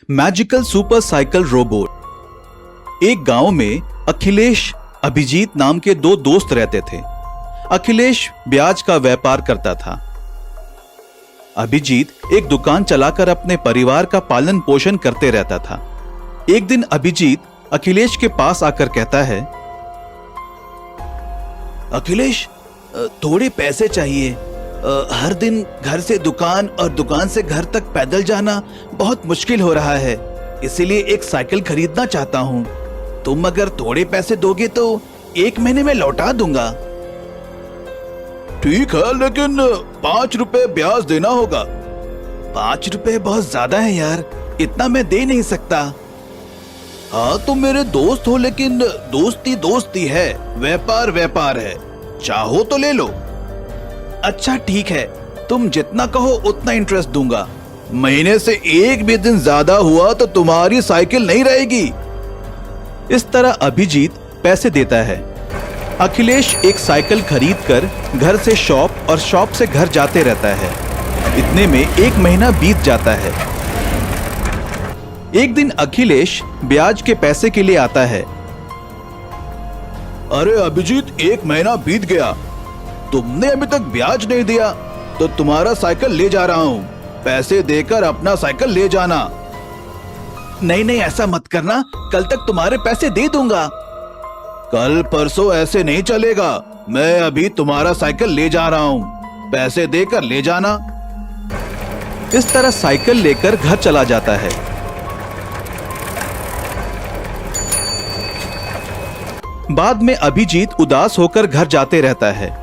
Magical super cycle robot. एक गांव में अखिलेश, अभिजीत नाम के दो दोस्त रहते थे। अखिलेश ब्याज का व्यापार करता था। अभिजीत एक दुकान चलाकर अपने परिवार का पालन पोषण करते रहता था। एक दिन अभिजीत अखिलेश के पास आकर कहता है, अखिलेश, थोड़े पैसे चाहिए। हर दिन घर से दुकान और दुकान से घर तक पैदल जाना बहुत मुश्किल हो रहा है, इसीलिए एक साइकिल खरीदना चाहता हूँ। तुम अगर थोड़े पैसे दोगे तो 1 महीने में लौटा दूंगा। ठीक है, लेकिन 5 रुपए ब्याज देना होगा। 5 रुपए बहुत ज्यादा है यार, इतना मैं दे नहीं सकता। हाँ, तुम मेरे दोस्त हो, लेकिन दोस्ती दोस्ती है, व्यापार व्यापार है, चाहो तो ले लो। अच्छा ठीक है, तुम जितना कहो उतना इंटरेस्ट दूंगा। महीने से एक भी दिन ज्यादा हुआ तो तुम्हारी साइकिल नहीं रहेगी। इस तरह अभिजीत पैसे देता है। अखिलेश एक साइकिल खरीदकर घर से शॉप और शॉप से घर जाते रहता है। इतने में 1 महीना बीत जाता है। एक दिन अखिलेश ब्याज के पैसे के लिए आता है। अरे अभिजीत, 1 महीना बीत गया, तुमने अभी तक ब्याज नहीं दिया, तो तुम्हारा साइकिल ले जा रहा हूँ। पैसे देकर अपना साइकिल ले जाना। नहीं नहीं, ऐसा मत करना, कल तक तुम्हारे पैसे दे दूंगा। कल परसों ऐसे नहीं चलेगा, मैं अभी तुम्हारा साइकिल ले जा रहा हूँ, पैसे देकर ले जाना। इस तरह साइकिल लेकर घर चला जाता है। बाद में अभिजीत उदास होकर घर जाते रहता है।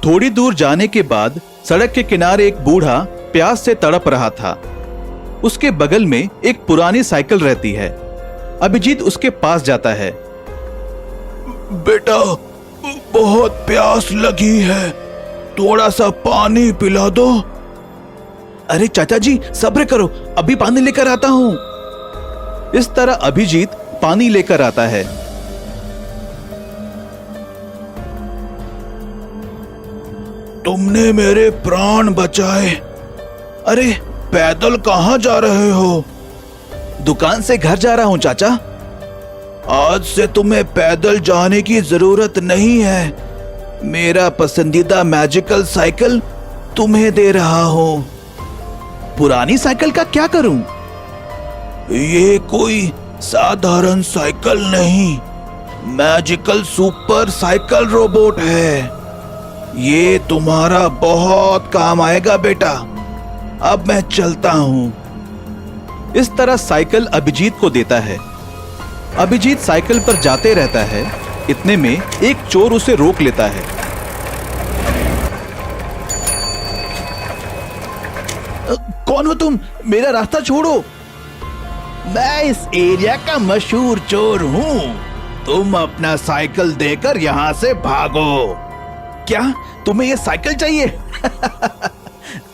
थोड़ी दूर जाने के बाद सड़क के किनारे एक बूढ़ा प्यास से तड़प रहा था। उसके बगल में एक पुरानी साइकिल रहती है। अभिजीत उसके पास जाता है। बेटा, बहुत प्यास लगी है, थोड़ा सा पानी पिला दो। अरे चाचा जी, सब्र करो, अभी पानी लेकर आता हूं। इस तरह अभिजीत पानी लेकर आता है। तुमने मेरे प्राण बचाए। अरे पैदल कहाँ जा रहे हो? दुकान से घर जा रहा हूँ चाचा। आज से तुम्हें पैदल जाने की जरूरत नहीं है, मेरा पसंदीदा मैजिकल साइकिल तुम्हें दे रहा हूँ। पुरानी साइकिल का क्या करूं? ये कोई साधारण साइकिल नहीं, मैजिकल सुपर साइकिल रोबोट है। ये तुम्हारा बहुत काम आएगा बेटा। अब मैं चलता हूं। इस तरह साइकिल अभिजीत को देता है। अभिजीत साइकिल पर जाते रहता है। इतने में एक चोर उसे रोक लेता है। कौन हो तुम? मेरा रास्ता छोड़ो। मैं इस एरिया का मशहूर चोर हूं। तुम अपना साइकिल देकर यहां से भागो। क्या तुम्हें यह साइकिल चाहिए?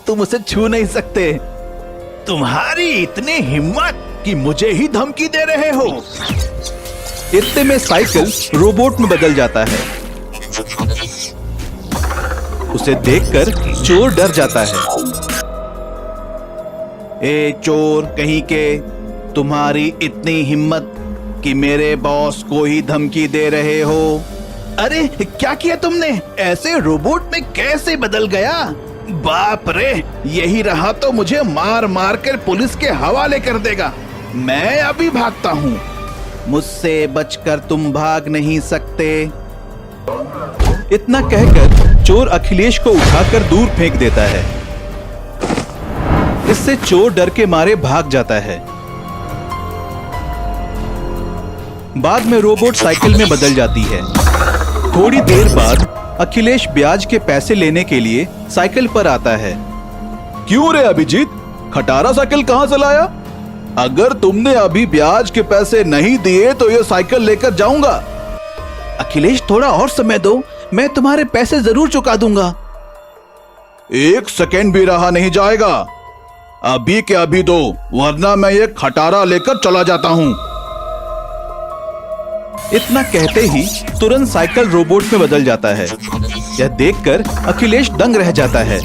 तुम उसे छू नहीं सकते। तुम्हारी इतनी हिम्मत कि मुझे ही धमकी दे रहे हो। इतने में साइकिल रोबोट में बदल जाता है। उसे देखकर चोर डर जाता है। ए चोर कहीं के, तुम्हारी इतनी हिम्मत कि मेरे बॉस को ही धमकी दे रहे हो। अरे क्या किया तुमने? ऐसे रोबोट में कैसे बदल गया? बाप रे, यही रहा तो मुझे मार मार कर पुलिस के हवाले कर देगा। मैं अभी भागता हूँ। मुझसे बचकर तुम भाग नहीं सकते। इतना कहकर चोर अखिलेश को उठाकर दूर फेंक देता है। इससे चोर डर के मारे भाग जाता है। बाद में रोबोट साइकिल में बदल जाती है। थोड़ी देर बाद अखिलेश ब्याज के पैसे लेने के लिए साइकिल पर आता है। क्यों रे अभिजीत, खटारा साइकिल कहां से लाया? अगर तुमने अभी ब्याज के पैसे नहीं दिए तो ये साइकिल लेकर जाऊंगा। अखिलेश, थोड़ा और समय दो, मैं तुम्हारे पैसे जरूर चुका दूंगा। 1 सेकेंड भी रहा नहीं जाएगा। अभी के अभी दो, वरना मैं ये खटारा लेकर चला जाता हूं। इतना कहते ही तुरंत साइकिल रोबोट में बदल जाता है। यह देखकर अखिलेश दंग रह जाता है।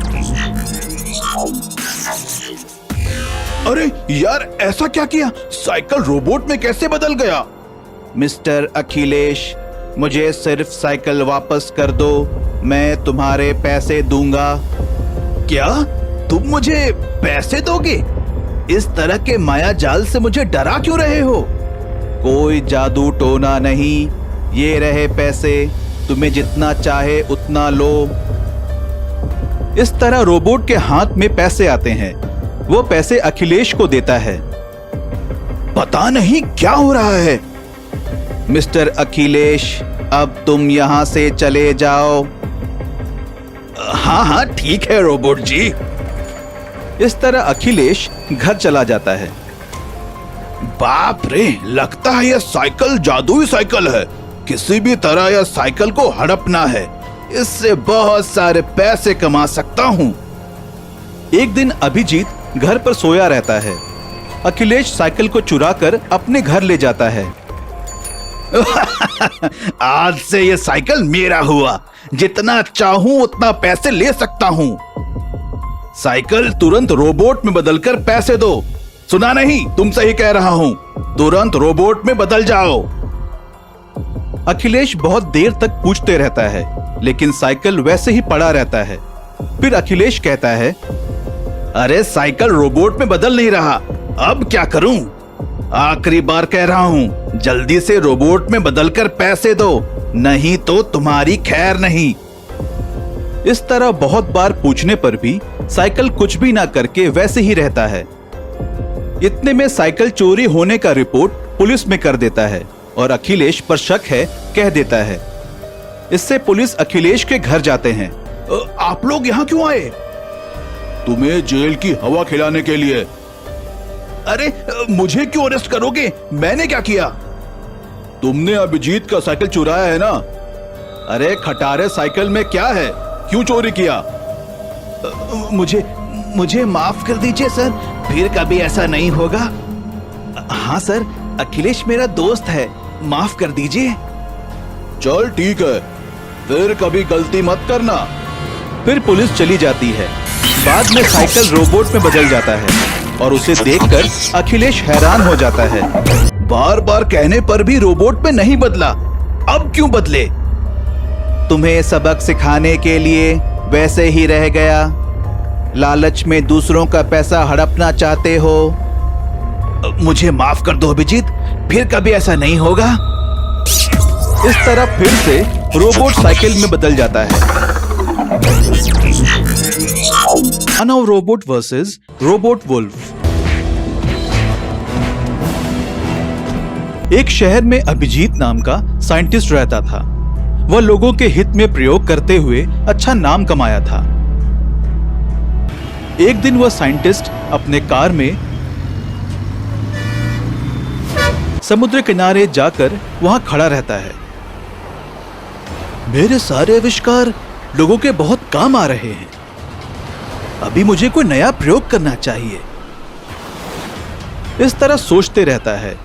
अरे यार, ऐसा क्या किया? साइकिल रोबोट में कैसे बदल गया? मिस्टर अखिलेश, मुझे सिर्फ साइकिल वापस कर दो, मैं तुम्हारे पैसे दूंगा। क्या तुम मुझे पैसे दोगे? इस तरह के माया जाल से मुझे डरा क्यों रहे हो? कोई जादू टोना नहीं, ये रहे पैसे, तुम्हें जितना चाहे उतना लो। इस तरह रोबोट के हाथ में पैसे आते हैं। वो पैसे अखिलेश को देता है। पता नहीं क्या हो रहा है। मिस्टर अखिलेश, अब तुम यहां से चले जाओ। हाँ हाँ ठीक है रोबोट जी। इस तरह अखिलेश घर चला जाता है। बाप रे, लगता है यह साइकिल जादुई साइकिल है। किसी भी तरह यह साइकिल को हड़पना है, इससे बहुत सारे पैसे कमा सकता हूँ। एक दिन अभिजीत घर पर सोया रहता है। अखिलेश साइकिल को चुराकर अपने घर ले जाता है। आज से यह साइकिल मेरा हुआ, जितना चाहूं उतना पैसे ले सकता हूं। साइकिल तुरंत रोबोट में बदलकर पैसे दो। सुना नहीं? तुमसे ही कह रहा हूं, तुरंत रोबोट में बदल जाओ। अखिलेश बहुत देर तक पूछते रहता है, लेकिन साइकिल वैसे ही पड़ा रहता है। फिर अखिलेश कहता है, अरे साइकिल रोबोट में बदल नहीं रहा, अब क्या करूं? आखिरी बार कह रहा हूं, जल्दी से रोबोट में बदलकर पैसे दो, नहीं तो तुम्हारी खैर नहीं। इस तरह बहुत बार पूछने पर भी साइकिल कुछ भी ना करके वैसे ही रहता है। इतने में साइकिल चोरी होने का रिपोर्ट पुलिस में कर देता है और अखिलेश पर शक है, कह देता है। इससे पुलिस अखिलेश के घर जाते हैं। आप लोग यहाँ क्यों आए? तुम्हें जेल की हवा खिलाने के लिए। अरे मुझे क्यों अरेस्ट करोगे? मैंने क्या किया? तुमने अभिजीत का साइकिल चुराया है ना? अरे खटारे, साइकिल में क्या है, क्यों चोरी किया? मुझे माफ कर दीजिए सर, फिर कभी ऐसा नहीं होगा। हाँ सर, अखिलेश मेरा दोस्त है, माफ कर दीजिए। चल ठीक है, फिर कभी गलती मत करना। फिर पुलिस चली जाती है। बाद में साइकिल रोबोट में बदल जाता है और उसे देखकर अखिलेश हैरान हो जाता है। बार बार कहने पर भी रोबोट में नहीं बदला, अब क्यों बदले? तुम्हें सबक सिखाने के लिए वैसे ही रह गया। लालच में दूसरों का पैसा हड़पना चाहते हो। मुझे माफ कर दो अभिजीत, फिर कभी ऐसा नहीं होगा। इस तरह फिर से रोबोट साइकिल में बदल जाता है। Now robot versus robot wolf. एक शहर में अभिजीत नाम का साइंटिस्ट रहता था। वह लोगों के हित में प्रयोग करते हुए अच्छा नाम कमाया था। एक दिन वह साइंटिस्ट अपने कार में समुद्र किनारे जाकर वहां खड़ा रहता है। मेरे सारे आविष्कार लोगों के बहुत काम आ रहे हैं, अभी मुझे कोई नया प्रयोग करना चाहिए। इस तरह सोचते रहता है।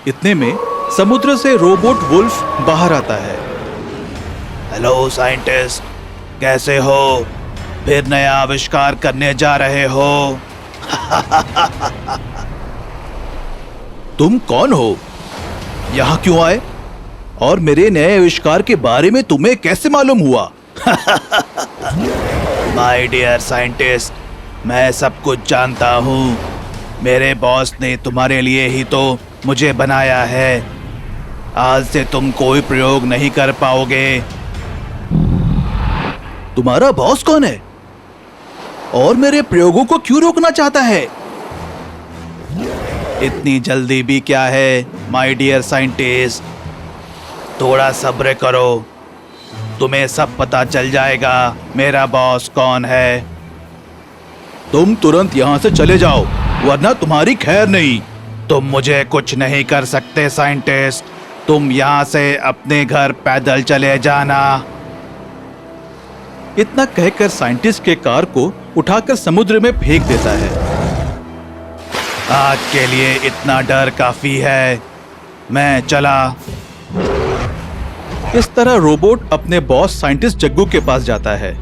इतने में समुद्र से रोबोट वुल्फ बाहर आता है। हेलो साइंटिस्ट, कैसे हो? फिर नया आविष्कार करने जा रहे हो? तुम कौन हो? यहां क्यों आए? और मेरे नए आविष्कार के बारे में तुम्हें कैसे मालूम हुआ? माय डियर साइंटिस्ट, मैं सब कुछ जानता हूँ। मेरे बॉस ने तुम्हारे लिए ही तो मुझे बनाया है। आज से तुम कोई प्रयोग नहीं कर पाओगे। तुम्हारा बॉस कौन है? और मेरे प्रयोगों को क्यों रोकना चाहता है? इतनी जल्दी भी क्या है माय डियर साइंटिस्ट, थोड़ा सब्र करो, तुम्हें सब पता चल जाएगा मेरा बॉस कौन है। तुम तुरंत यहां से चले जाओ, वरना तुम्हारी खैर नहीं। तुम मुझे कुछ नहीं कर सकते साइंटिस्ट, तुम यहां से अपने घर पैदल चले जाना। इतना कहकर साइंटिस्ट के कार को उठाकर समुद्र में फेंक देता है। आज के लिए इतना डर काफी है, मैं चला। इस तरह रोबोट अपने बॉस साइंटिस्ट जग्गू के पास जाता है।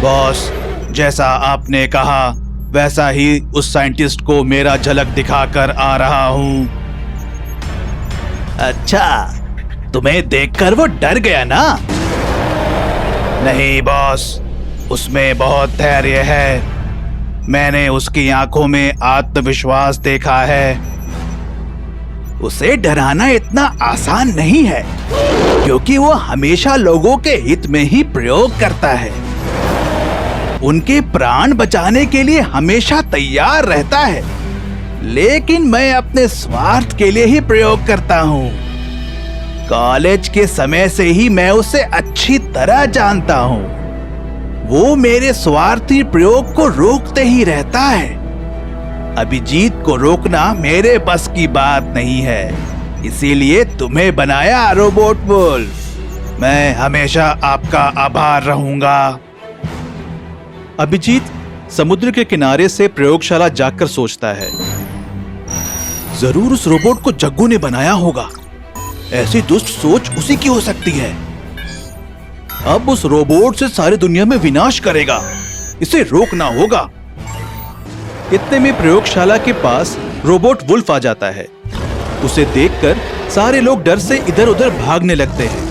बॉस, जैसा आपने कहा वैसा ही उस साइंटिस्ट को मेरा झलक दिखाकर आ रहा हूँ। अच्छा, तुम्हें देखकर वो डर गया ना? नहीं बॉस, उसमें बहुत धैर्य है। मैंने उसकी आंखों में आत्मविश्वास देखा है। उसे डराना इतना आसान नहीं है, क्योंकि वो हमेशा लोगों के हित में ही प्रयोग करता है। उनके प्राण बचाने के लिए हमेशा तैयार रहता है, लेकिन मैं अपने स्वार्थ के लिए ही प्रयोग करता हूँ। कॉलेज के समय से ही मैं उसे अच्छी तरह जानता हूँ। वो मेरे स्वार्थी प्रयोग को रोकते ही रहता है। अभिजीत को रोकना मेरे बस की बात नहीं है, इसीलिए तुम्हें बनाया रोबोट वुल्फ। मैं हमेशा आपका आभार रहूंगा। अभिजीत समुद्र के किनारे से प्रयोगशाला जाकर सोचता है, जरूर उस रोबोट को जग्गू ने बनाया होगा। ऐसी दुष्ट सोच उसी की हो सकती है। अब उस रोबोट से सारी दुनिया में विनाश करेगा। इसे रोकना होगा। इतने में प्रयोगशाला के पास रोबोट वुल्फ आ जाता है। उसे देखकर सारे लोग डर से इधर उधर भागने लगते हैं।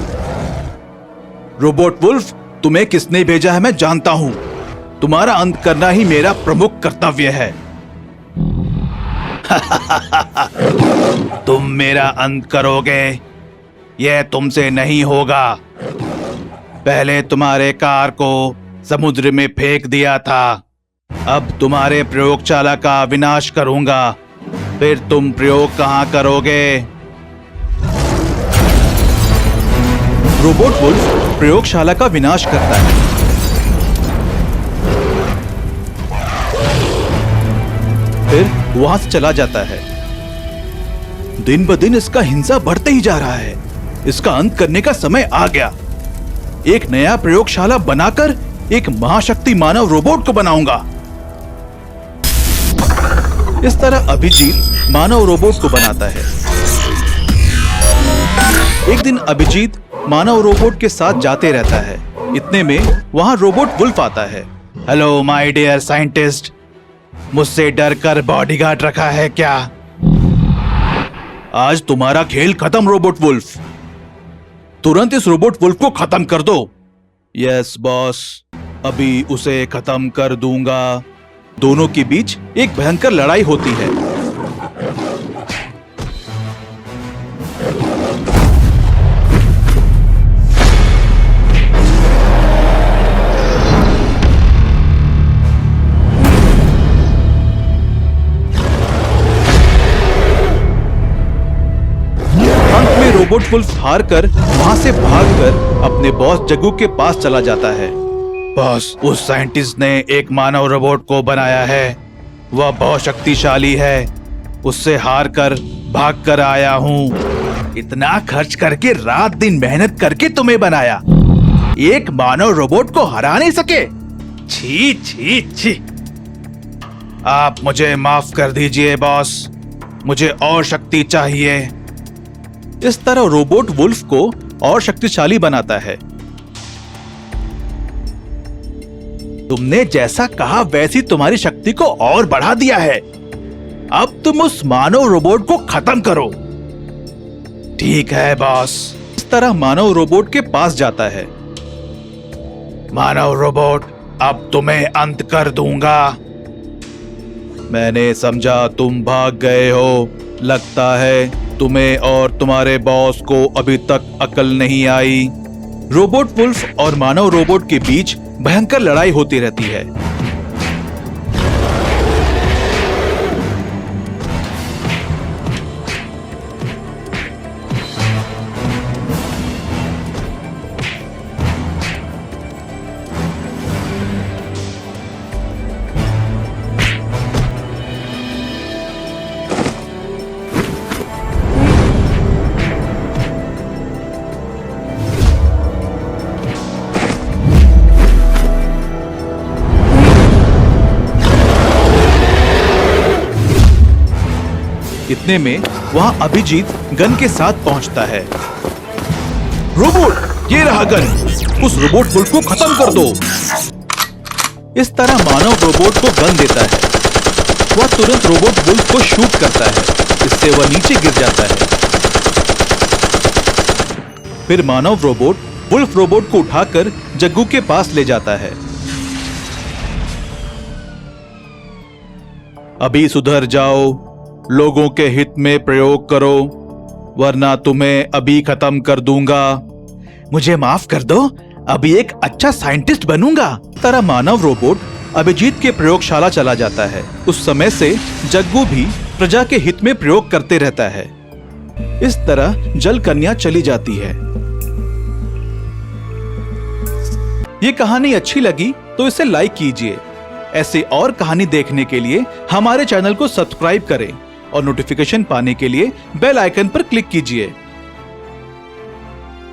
रोबोट वुल्फ, तुम्हें किसने भेजा है मैं जानता हूं। तुम्हारा अंत करना ही मेरा प्रमुख कर्तव्य है। तुम मेरा अंत करोगे, यह तुमसे नहीं होगा। पहले तुम्हारे कार को समुद्र में फेंक दिया था, अब तुम्हारे प्रयोगशाला का विनाश करूंगा। फिर तुम प्रयोग कहां करोगे? रोबोट वुल्फ प्रयोगशाला का विनाश करता है। फिर वहां से चला जाता है। दिन ब दिन इसका हिंसा बढ़ते ही जा रहा है। इसका अंत करने का समय आ गया। एक नया प्रयोगशाला बनाकर एक महाशक्ति मानव रोबोट को बनाऊंगा। इस तरह अभिजीत मानव रोबोट को बनाता है। एक दिन अभिजीत मानव रोबोट के साथ जाते रहता है। इतने में वहां रोबोट वुल्फ आता है। हेलो माय डियर साइंटिस्ट, मुझसे डर कर बॉडीगार्ड रखा है क्या? आज तुम्हारा खेल खत्म रोबोट वुल्फ। तुरंत इस रोबोट वुल्फ को खत्म कर दो। यस बॉस, अभी उसे खत्म कर दूंगा। दोनों के बीच एक भयंकर लड़ाई होती है। अंत में रोबोट वुल्फ हार कर वहां से भागकर अपने बॉस जग्गू के पास चला जाता है। बॉस, उस साइंटिस्ट ने एक मानव रोबोट को बनाया है। वह बहुत शक्तिशाली है। उससे हार कर भाग कर आया हूँ। इतना खर्च करके रात दिन मेहनत करके तुम्हें बनाया, एक मानव रोबोट को हरा नहीं सके? छी छी छी। आप मुझे माफ कर दीजिए बॉस, मुझे और शक्ति चाहिए। इस तरह रोबोट वुल्फ को और शक्तिशाली बनाता है। तुमने जैसा कहा वैसी तुम्हारी शक्ति को और बढ़ा दिया है। अब तुम उस मानव रोबोट को खत्म करो। ठीक है बॉस। इस तरह मानव रोबोट के पास जाता है। मानव रोबोट, अब तुम्हें अंत कर दूंगा। मैंने समझा तुम भाग गए हो। लगता है तुम्हें और तुम्हारे बॉस को अभी तक अकल नहीं आई। रोबोट वुल्फ और मानव रोबोट के बीच भयंकर लड़ाई होती रहती है। इतने में वहां अभिजीत गन के साथ पहुंचता है। रोबोट, ये रहा गन। उस रोबोट वुल्फ को खत्म कर दो। इस तरह मानव रोबोट को गन देता है। वह तुरंत रोबोट वुल्फ को शूट करता है, इससे वह नीचे गिर जाता है। फिर मानव रोबोट वुल्फ रोबोट को उठाकर जग्गू के पास ले जाता है। अभी सुधर जाओ, लोगों के हित में प्रयोग करो, वरना तुम्हें अभी खत्म कर दूंगा। मुझे माफ कर दो, अभी एक अच्छा साइंटिस्ट बनूंगा। तरह मानव रोबोट अभिजीत के प्रयोगशाला चला जाता है। उस समय से जग्गू भी प्रजा के हित में प्रयोग करते रहता है। इस तरह जल कन्या चली जाती है। ये कहानी अच्छी लगी तो इसे लाइक कीजिए। ऐसे और कहानी देखने के लिए हमारे चैनल को सब्सक्राइब करें और नोटिफिकेशन पाने के लिए बेल आइकन पर क्लिक कीजिए।